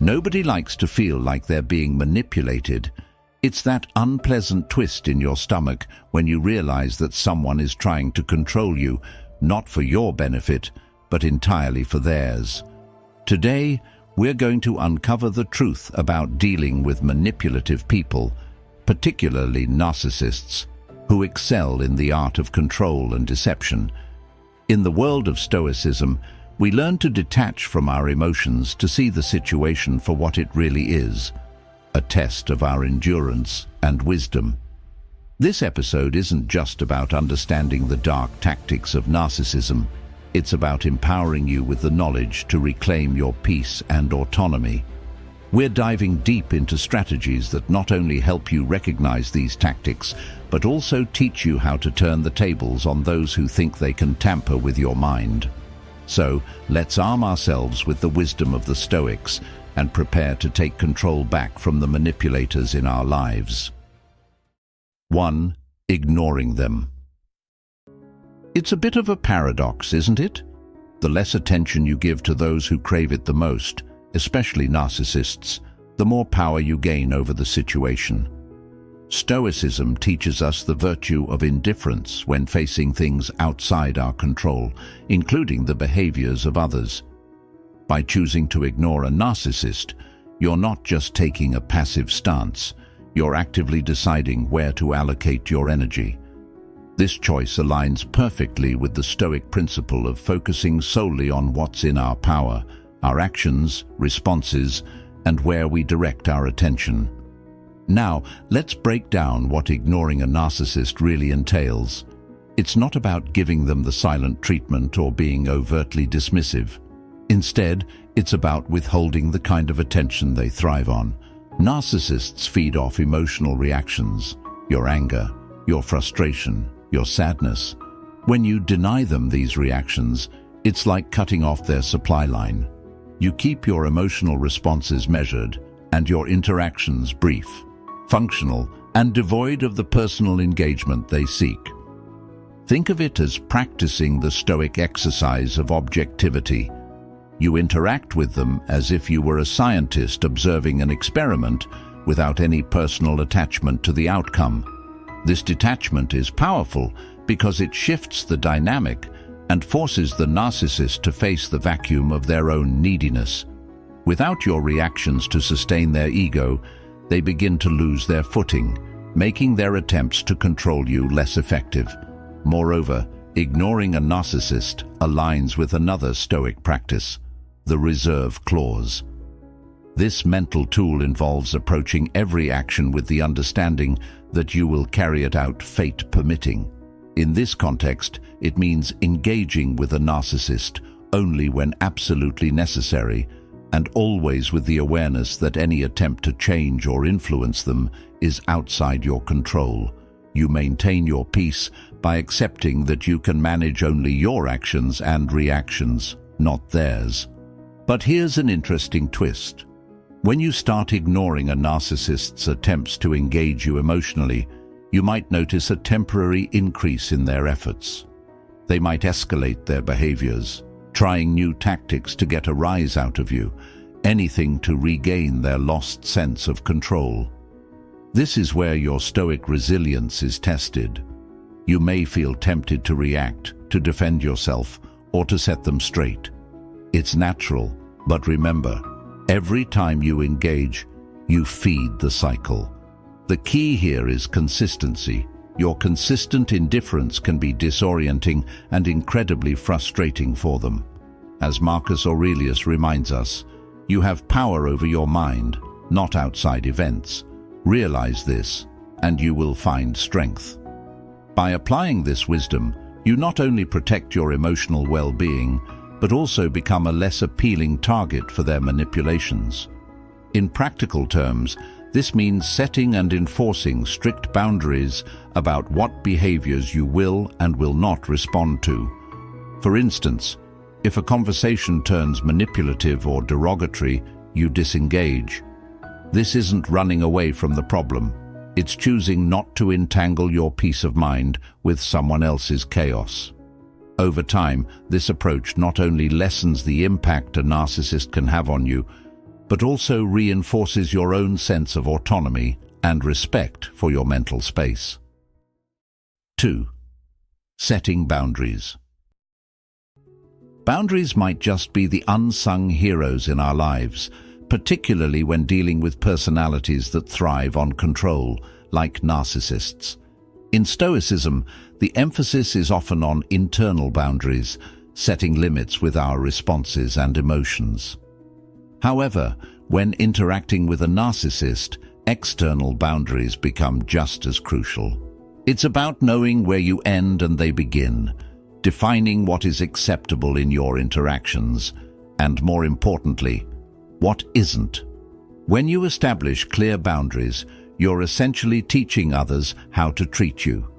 Nobody likes to feel like they're being manipulated. It's that unpleasant twist in your stomach when you realize that someone is trying to control you, not for your benefit, but entirely for theirs. Today, we're going to uncover the truth about dealing with manipulative people, particularly narcissists, who excel in the art of control and deception. In the world of Stoicism, we learn to detach from our emotions to see the situation for what it really is, a test of our endurance and wisdom. This episode isn't just about understanding the dark tactics of narcissism. It's about empowering you with the knowledge to reclaim your peace and autonomy. We're diving deep into strategies that not only help you recognize these tactics, but also teach you how to turn the tables on those who think they can tamper with your mind. So, let's arm ourselves with the wisdom of the Stoics and prepare to take control back from the manipulators in our lives. 1. Ignoring them. It's a bit of a paradox, isn't it? The less attention you give to those who crave it the most, especially narcissists, the more power you gain over the situation. Stoicism teaches us the virtue of indifference when facing things outside our control, including the behaviors of others. By choosing to ignore a narcissist, you're not just taking a passive stance, you're actively deciding where to allocate your energy. This choice aligns perfectly with the Stoic principle of focusing solely on what's in our power, our actions, responses, and where we direct our attention. Now, let's break down what ignoring a narcissist really entails. It's not about giving them the silent treatment or being overtly dismissive. Instead, it's about withholding the kind of attention they thrive on. Narcissists feed off emotional reactions, your anger, your frustration, your sadness. When you deny them these reactions, it's like cutting off their supply line. You keep your emotional responses measured and your interactions brief, functional, and devoid of the personal engagement they seek. Think of it as practicing the Stoic exercise of objectivity. You interact with them as if you were a scientist observing an experiment without any personal attachment to the outcome. This detachment is powerful because it shifts the dynamic and forces the narcissist to face the vacuum of their own neediness. Without your reactions to sustain their ego, they begin to lose their footing, making their attempts to control you less effective. Moreover, ignoring a narcissist aligns with another Stoic practice, the reserve clause. This mental tool involves approaching every action with the understanding that you will carry it out fate permitting. In this context, it means engaging with a narcissist only when absolutely necessary, and always with the awareness that any attempt to change or influence them is outside your control. You maintain your peace by accepting that you can manage only your actions and reactions, not theirs. But here's an interesting twist. When you start ignoring a narcissist's attempts to engage you emotionally, you might notice a temporary increase in their efforts. They might escalate their behaviors, trying new tactics to get a rise out of you, anything to regain their lost sense of control. This is where your Stoic resilience is tested. You may feel tempted to react, to defend yourself, or to set them straight. It's natural, but remember, every time you engage, you feed the cycle. The key here is consistency. Your consistent indifference can be disorienting and incredibly frustrating for them. As Marcus Aurelius reminds us, you have power over your mind, not outside events. Realize this, and you will find strength. By applying this wisdom, you not only protect your emotional well-being, but also become a less appealing target for their manipulations. In practical terms, this means setting and enforcing strict boundaries about what behaviors you will and will not respond to. For instance, if a conversation turns manipulative or derogatory, you disengage. This isn't running away from the problem. It's choosing not to entangle your peace of mind with someone else's chaos. Over time, this approach not only lessens the impact a narcissist can have on you, but also reinforces your own sense of autonomy and respect for your mental space. 2. Setting boundaries. Boundaries might just be the unsung heroes in our lives, particularly when dealing with personalities that thrive on control, like narcissists. In Stoicism, the emphasis is often on internal boundaries, setting limits with our responses and emotions. However, when interacting with a narcissist, external boundaries become just as crucial. It's about knowing where you end and they begin, defining what is acceptable in your interactions, and more importantly, what isn't. When you establish clear boundaries, you're essentially teaching others how to treat you.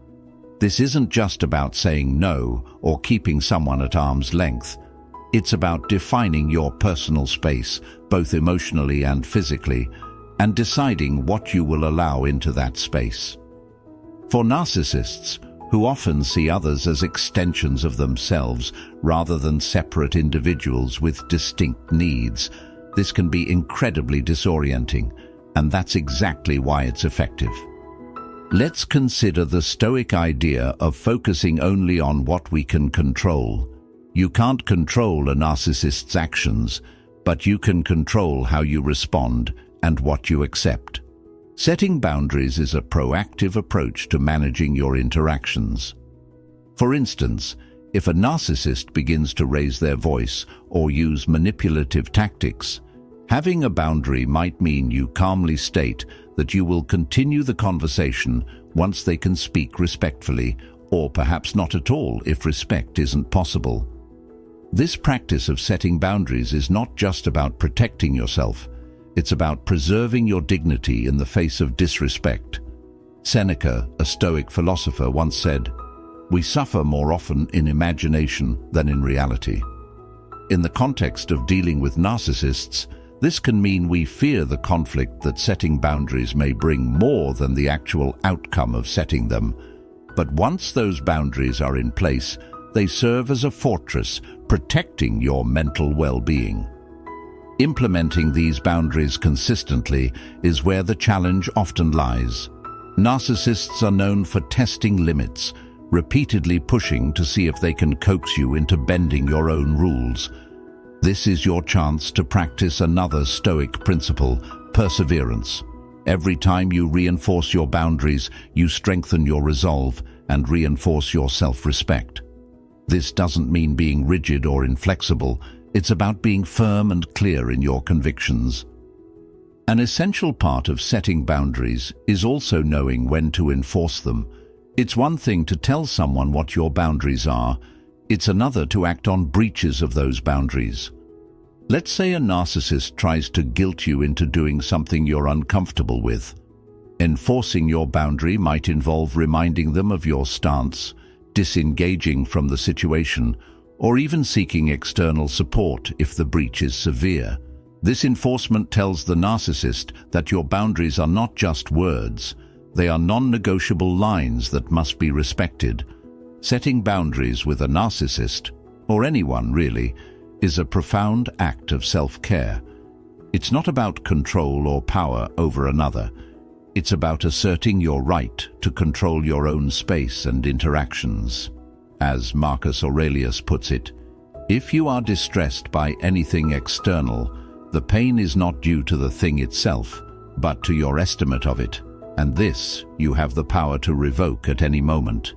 This isn't just about saying no or keeping someone at arm's length. It's about defining your personal space, both emotionally and physically, and deciding what you will allow into that space. For narcissists, who often see others as extensions of themselves rather than separate individuals with distinct needs, this can be incredibly disorienting, and that's exactly why it's effective. Let's consider the Stoic idea of focusing only on what we can control. You can't control a narcissist's actions, but you can control how you respond and what you accept. Setting boundaries is a proactive approach to managing your interactions. For instance, if a narcissist begins to raise their voice or use manipulative tactics, having a boundary might mean you calmly state that you will continue the conversation once they can speak respectfully, or perhaps not at all if respect isn't possible. This practice of setting boundaries is not just about protecting yourself, it's about preserving your dignity in the face of disrespect. Seneca, a Stoic philosopher, once said, "We suffer more often in imagination than in reality." In the context of dealing with narcissists, this can mean we fear the conflict that setting boundaries may bring more than the actual outcome of setting them. But once those boundaries are in place, they serve as a fortress, protecting your mental well-being. Implementing these boundaries consistently is where the challenge often lies. Narcissists are known for testing limits, repeatedly pushing to see if they can coax you into bending your own rules. This is your chance to practice another Stoic principle, perseverance. Every time you reinforce your boundaries, you strengthen your resolve and reinforce your self-respect. This doesn't mean being rigid or inflexible. It's about being firm and clear in your convictions. An essential part of setting boundaries is also knowing when to enforce them. It's one thing to tell someone what your boundaries are. It's another to act on breaches of those boundaries. Let's say a narcissist tries to guilt you into doing something you're uncomfortable with. Enforcing your boundary might involve reminding them of your stance, disengaging from the situation, or even seeking external support if the breach is severe. This enforcement tells the narcissist that your boundaries are not just words, they are non-negotiable lines that must be respected. Setting boundaries with a narcissist, or anyone really, is a profound act of self-care. It's not about control or power over another. It's about asserting your right to control your own space and interactions. As Marcus Aurelius puts it, if you are distressed by anything external, the pain is not due to the thing itself, but to your estimate of it, and this you have the power to revoke at any moment.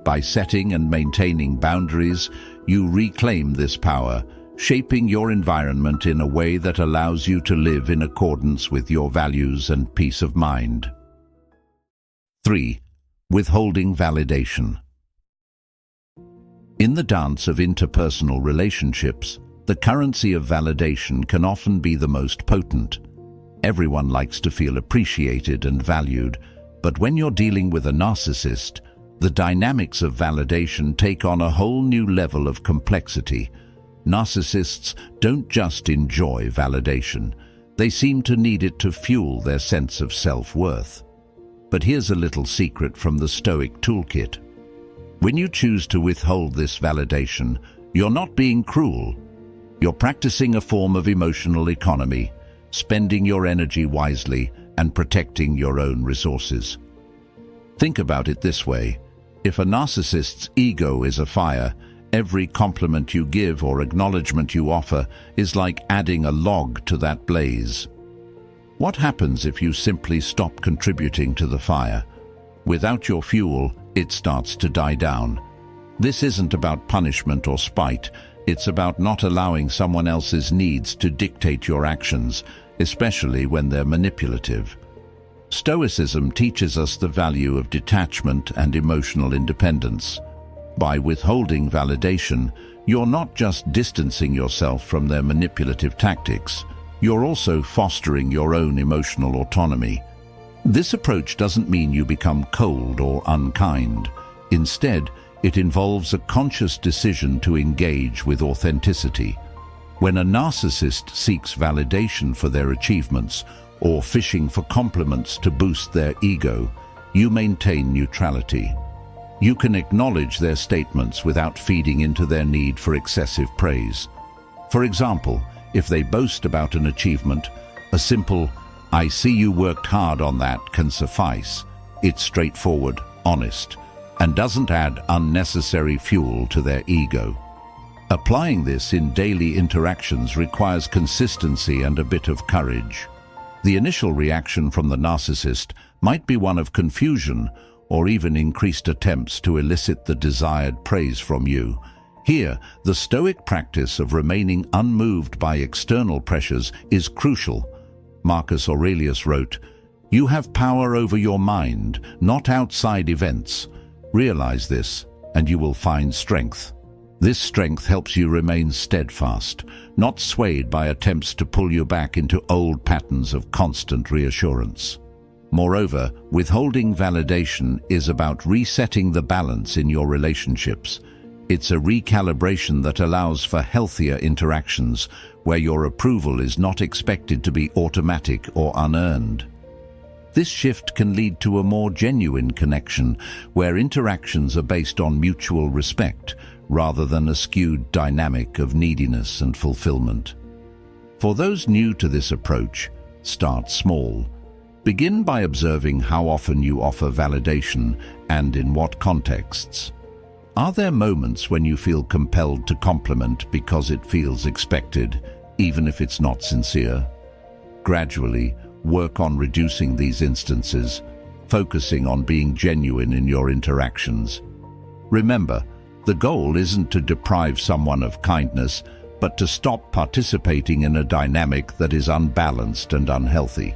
By setting and maintaining boundaries, you reclaim this power, shaping your environment in a way that allows you to live in accordance with your values and peace of mind. 3. Withholding validation. In the dance of interpersonal relationships, the currency of validation can often be the most potent. Everyone likes to feel appreciated and valued, but when you're dealing with a narcissist, the dynamics of validation take on a whole new level of complexity. Narcissists don't just enjoy validation, they seem to need it to fuel their sense of self-worth. But here's a little secret from the Stoic toolkit. When you choose to withhold this validation, you're not being cruel. You're practicing a form of emotional economy, spending your energy wisely and protecting your own resources. Think about it this way. If a narcissist's ego is a fire, every compliment you give or acknowledgement you offer is like adding a log to that blaze. What happens if you simply stop contributing to the fire? Without your fuel, it starts to die down. This isn't about punishment or spite. It's about not allowing someone else's needs to dictate your actions, especially when they're manipulative. Stoicism teaches us the value of detachment and emotional independence. By withholding validation, you're not just distancing yourself from their manipulative tactics, you're also fostering your own emotional autonomy. This approach doesn't mean you become cold or unkind. Instead, it involves a conscious decision to engage with authenticity. When a narcissist seeks validation for their achievements or fishing for compliments to boost their ego, you maintain neutrality. You can acknowledge their statements without feeding into their need for excessive praise. For example, if they boast about an achievement, a simple, "I see you worked hard on that," can suffice. It's straightforward, honest, and doesn't add unnecessary fuel to their ego. Applying this in daily interactions requires consistency and a bit of courage. The initial reaction from the narcissist might be one of confusion or even increased attempts to elicit the desired praise from you. Here, the Stoic practice of remaining unmoved by external pressures is crucial. Marcus Aurelius wrote, "You have power over your mind, not outside events. Realize this, and you will find strength." This strength helps you remain steadfast, not swayed by attempts to pull you back into old patterns of constant reassurance. Moreover, withholding validation is about resetting the balance in your relationships. It's a recalibration that allows for healthier interactions, where your approval is not expected to be automatic or unearned. This shift can lead to a more genuine connection, where interactions are based on mutual respect, rather than a skewed dynamic of neediness and fulfillment. For those new to this approach, start small. Begin by observing how often you offer validation and in what contexts. Are there moments when you feel compelled to compliment because it feels expected, even if it's not sincere? Gradually, work on reducing these instances, focusing on being genuine in your interactions. Remember, the goal isn't to deprive someone of kindness, but to stop participating in a dynamic that is unbalanced and unhealthy.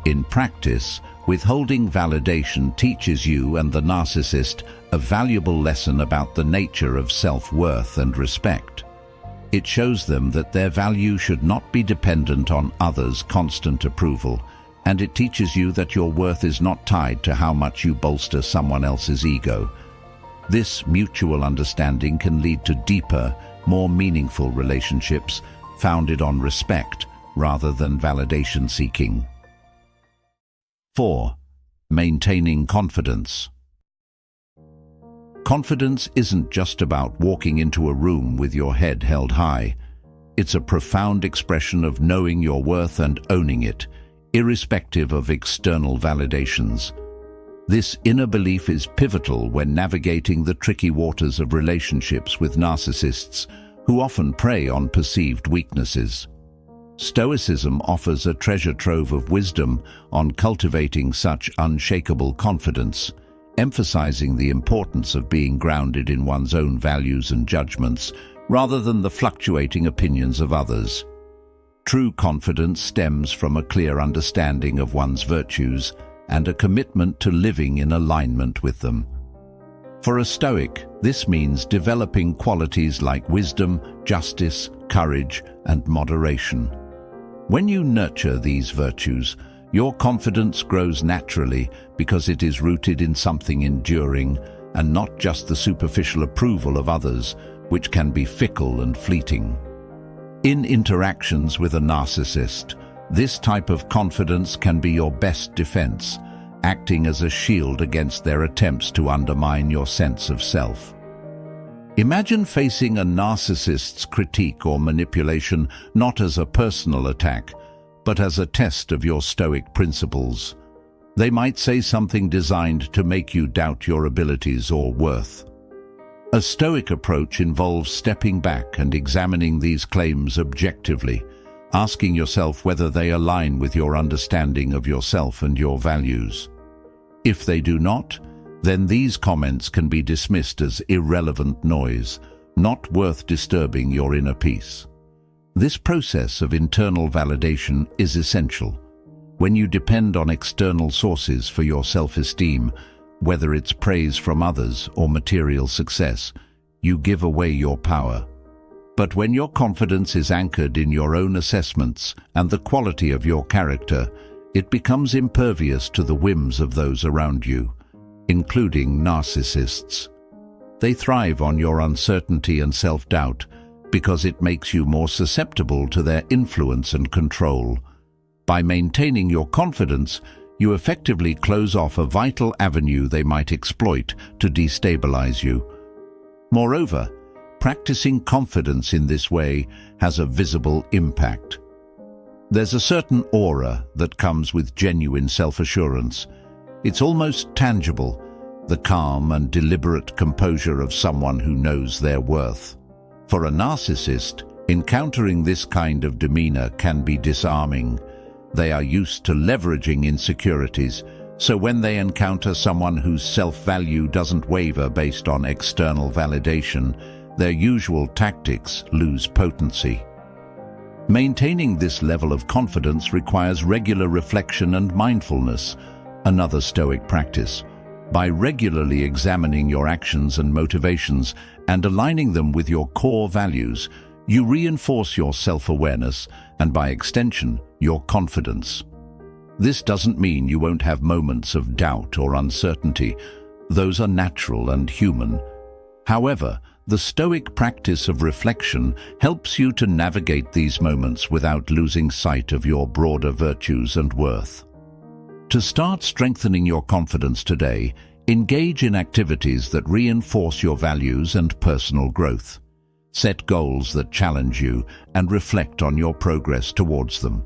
In practice, withholding validation teaches you and the narcissist a valuable lesson about the nature of self-worth and respect. It shows them that their value should not be dependent on others' constant approval, and it teaches you that your worth is not tied to how much you bolster someone else's ego. This mutual understanding can lead to deeper, more meaningful relationships founded on respect rather than validation seeking. 4. Maintaining confidence. Confidence isn't just about walking into a room with your head held high. It's a profound expression of knowing your worth and owning it, irrespective of external validations. This inner belief is pivotal when navigating the tricky waters of relationships with narcissists, who often prey on perceived weaknesses. Stoicism offers a treasure trove of wisdom on cultivating such unshakable confidence, emphasizing the importance of being grounded in one's own values and judgments, rather than the fluctuating opinions of others. True confidence stems from a clear understanding of one's virtues and a commitment to living in alignment with them. For a Stoic, this means developing qualities like wisdom, justice, courage, and moderation. When you nurture these virtues, your confidence grows naturally because it is rooted in something enduring and not just the superficial approval of others, which can be fickle and fleeting. In interactions with a narcissist, this type of confidence can be your best defense, acting as a shield against their attempts to undermine your sense of self. Imagine facing a narcissist's critique or manipulation not as a personal attack, but as a test of your Stoic principles. They might say something designed to make you doubt your abilities or worth. A Stoic approach involves stepping back and examining these claims objectively, asking yourself whether they align with your understanding of yourself and your values. If they do not, then these comments can be dismissed as irrelevant noise, not worth disturbing your inner peace. This process of internal validation is essential. When you depend on external sources for your self-esteem, whether it's praise from others or material success, you give away your power. But when your confidence is anchored in your own assessments and the quality of your character, it becomes impervious to the whims of those around you, including narcissists. They thrive on your uncertainty and self-doubt because it makes you more susceptible to their influence and control. By maintaining your confidence, you effectively close off a vital avenue they might exploit to destabilize you. Moreover, practicing confidence in this way has a visible impact. There's a certain aura that comes with genuine self-assurance. It's almost tangible, the calm and deliberate composure of someone who knows their worth. For a narcissist, encountering this kind of demeanor can be disarming. They are used to leveraging insecurities, so when they encounter someone whose self-value doesn't waver based on external validation, their usual tactics lose potency. Maintaining this level of confidence requires regular reflection and mindfulness, another Stoic practice. By regularly examining your actions and motivations and aligning them with your core values, you reinforce your self-awareness and, by extension, your confidence. This doesn't mean you won't have moments of doubt or uncertainty. Those are natural and human. However, the Stoic practice of reflection helps you to navigate these moments without losing sight of your broader virtues and worth. To start strengthening your confidence today, engage in activities that reinforce your values and personal growth. Set goals that challenge you and reflect on your progress towards them.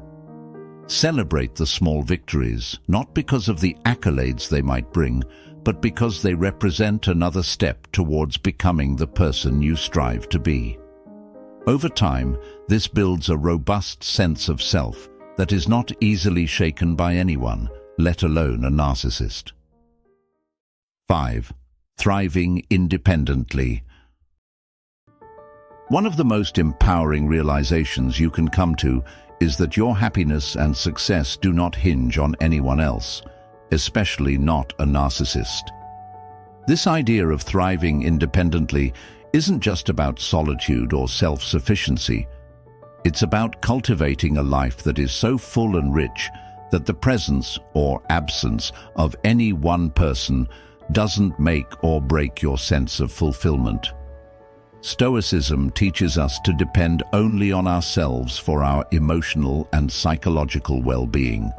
Celebrate the small victories, not because of the accolades they might bring, but because they represent another step towards becoming the person you strive to be. Over time, this builds a robust sense of self that is not easily shaken by anyone, let alone a narcissist. 5. Thriving independently. One of the most empowering realizations you can come to is that your happiness and success do not hinge on anyone else, especially not a narcissist. This idea of thriving independently isn't just about solitude or self-sufficiency. It's about cultivating a life that is so full and rich that the presence or absence of any one person doesn't make or break your sense of fulfillment. Stoicism teaches us to depend only on ourselves for our emotional and psychological well-being,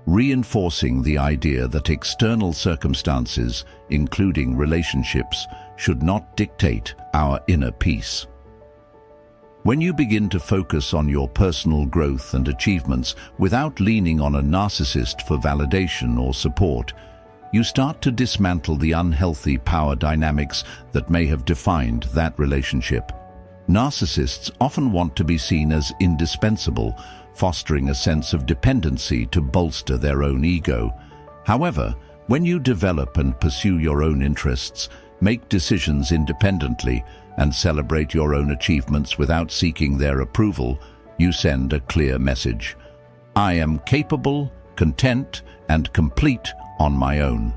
reinforcing the idea that external circumstances, including relationships, should not dictate our inner peace. When you begin to focus on your personal growth and achievements without leaning on a narcissist for validation or support, you start to dismantle the unhealthy power dynamics that may have defined that relationship. Narcissists often want to be seen as indispensable, fostering a sense of dependency to bolster their own ego. However, when you develop and pursue your own interests, make decisions independently, and celebrate your own achievements without seeking their approval, you send a clear message. I am capable, content, and complete on my own.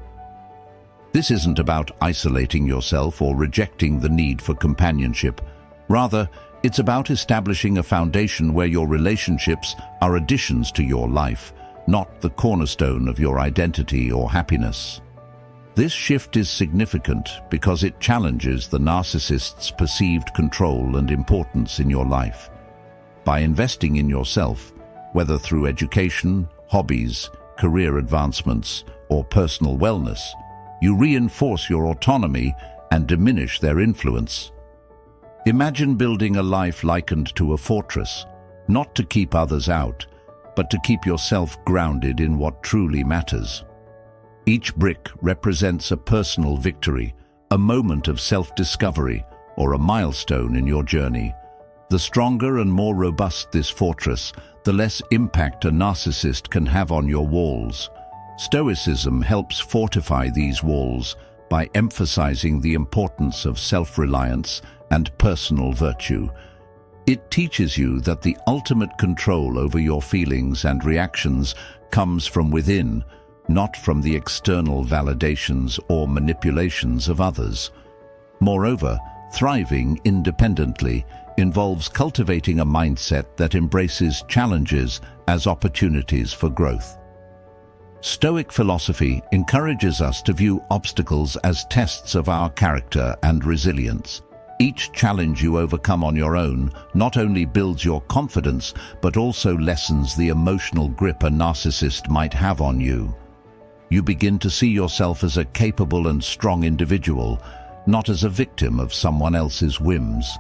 This isn't about isolating yourself or rejecting the need for companionship. Rather, it's about establishing a foundation where your relationships are additions to your life, not the cornerstone of your identity or happiness. This shift is significant because it challenges the narcissist's perceived control and importance in your life. By investing in yourself, whether through education, hobbies, career advancements, or personal wellness, you reinforce your autonomy and diminish their influence. Imagine building a life likened to a fortress, not to keep others out, but to keep yourself grounded in what truly matters. Each brick represents a personal victory, a moment of self-discovery, or a milestone in your journey. The stronger and more robust this fortress, the less impact a narcissist can have on your walls. Stoicism helps fortify these walls by emphasizing the importance of self-reliance and personal virtue. It teaches you that the ultimate control over your feelings and reactions comes from within, not from the external validations or manipulations of others. Moreover, thriving independently involves cultivating a mindset that embraces challenges as opportunities for growth. Stoic philosophy encourages us to view obstacles as tests of our character and resilience. Each challenge you overcome on your own not only builds your confidence, but also lessens the emotional grip a narcissist might have on you. You begin to see yourself as a capable and strong individual, not as a victim of someone else's whims.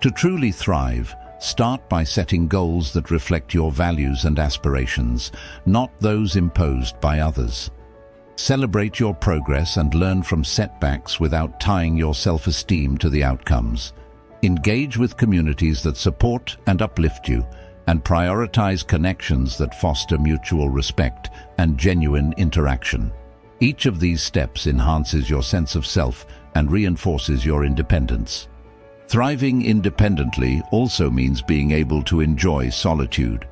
To truly thrive, start by setting goals that reflect your values and aspirations, not those imposed by others. Celebrate your progress and learn from setbacks without tying your self-esteem to the outcomes. Engage with communities that support and uplift you, and prioritize connections that foster mutual respect and genuine interaction. Each of these steps enhances your sense of self and reinforces your independence. Thriving independently also means being able to enjoy solitude.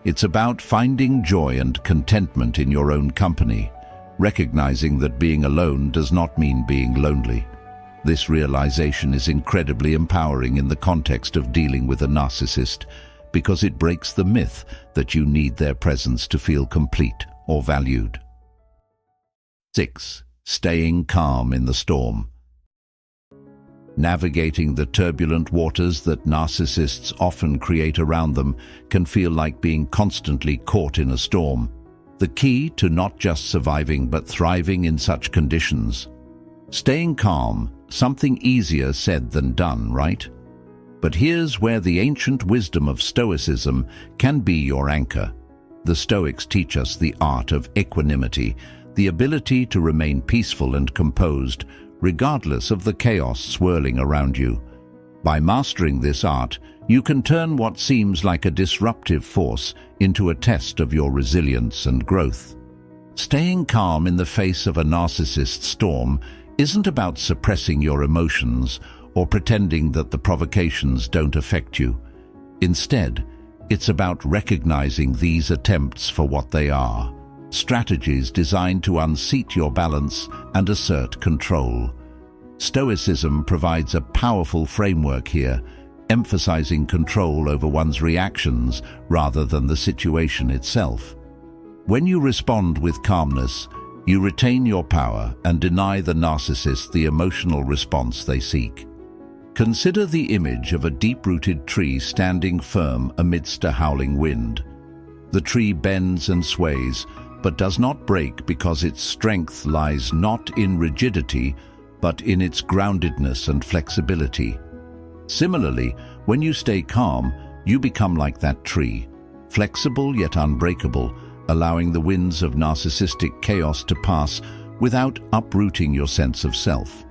It's about finding joy and contentment in your own company, recognizing that being alone does not mean being lonely. This realization is incredibly empowering in the context of dealing with a narcissist, because it breaks the myth that you need their presence to feel complete or valued. 6. Staying calm in the storm. Navigating the turbulent waters that narcissists often create around them can feel like being constantly caught in a storm. The key to not just surviving but thriving in such conditions. Staying calm, something easier said than done, right? But here's where the ancient wisdom of Stoicism can be your anchor. The Stoics teach us the art of equanimity, the ability to remain peaceful and composed, regardless of the chaos swirling around you. By mastering this art, you can turn what seems like a disruptive force into a test of your resilience and growth. Staying calm in the face of a narcissist storm isn't about suppressing your emotions or pretending that the provocations don't affect you. Instead, it's about recognizing these attempts for what they are: strategies designed to unseat your balance and assert control. Stoicism provides a powerful framework here, emphasizing control over one's reactions rather than the situation itself. When you respond with calmness, you retain your power and deny the narcissist the emotional response they seek. Consider the image of a deep-rooted tree standing firm amidst a howling wind. The tree bends and sways, but does not break because its strength lies not in rigidity, but in its groundedness and flexibility. Similarly, when you stay calm, you become like that tree, flexible yet unbreakable, allowing the winds of narcissistic chaos to pass without uprooting your sense of self.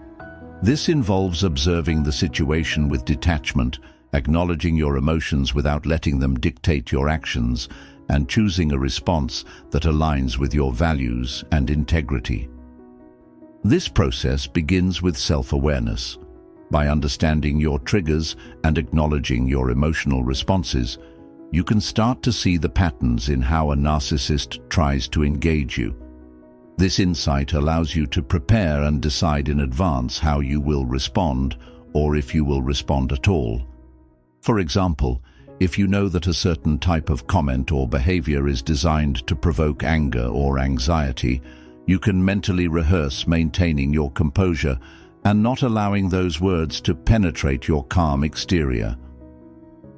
This involves observing the situation with detachment, acknowledging your emotions without letting them dictate your actions, and choosing a response that aligns with your values and integrity. This process begins with self-awareness. By understanding your triggers and acknowledging your emotional responses, you can start to see the patterns in how a narcissist tries to engage you. This insight allows you to prepare and decide in advance how you will respond, or if you will respond at all. For example, if you know that a certain type of comment or behavior is designed to provoke anger or anxiety, you can mentally rehearse maintaining your composure and not allowing those words to penetrate your calm exterior.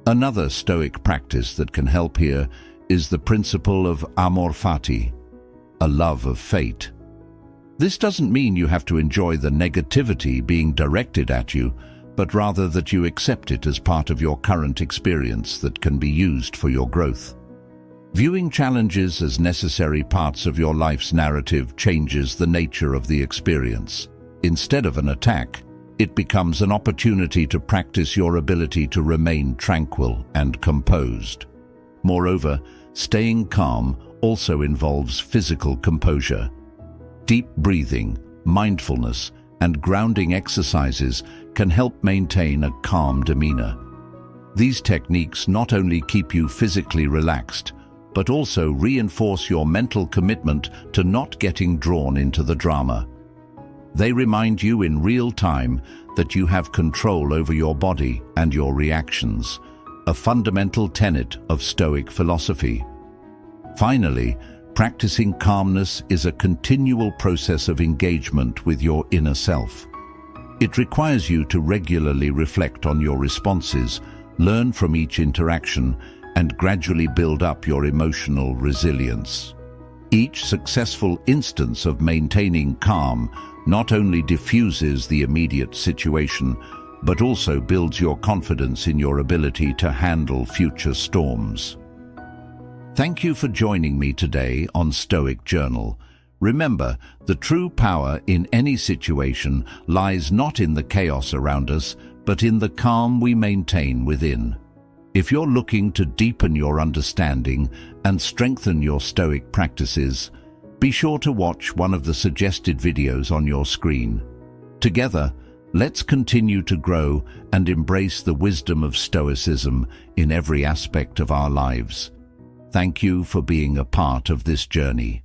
Another Stoic practice that can help here is the principle of amor fati, a love of fate. This doesn't mean you have to enjoy the negativity being directed at you, but rather that you accept it as part of your current experience that can be used for your growth. Viewing challenges as necessary parts of your life's narrative changes the nature of the experience. Instead of an attack, it becomes an opportunity to practice your ability to remain tranquil and composed. Moreover, staying calm also involves physical composure. Deep breathing, mindfulness, and grounding exercises can help maintain a calm demeanor. These techniques not only keep you physically relaxed, but also reinforce your mental commitment to not getting drawn into the drama. They remind you in real time that you have control over your body and your reactions, a fundamental tenet of Stoic philosophy. Finally, practicing calmness is a continual process of engagement with your inner self. It requires you to regularly reflect on your responses, learn from each interaction, and gradually build up your emotional resilience. Each successful instance of maintaining calm not only diffuses the immediate situation, but also builds your confidence in your ability to handle future storms. Thank you for joining me today on Stoic Journal. Remember, the true power in any situation lies not in the chaos around us, but in the calm we maintain within. If you're looking to deepen your understanding and strengthen your Stoic practices, be sure to watch one of the suggested videos on your screen. Together, let's continue to grow and embrace the wisdom of Stoicism in every aspect of our lives. Thank you for being a part of this journey.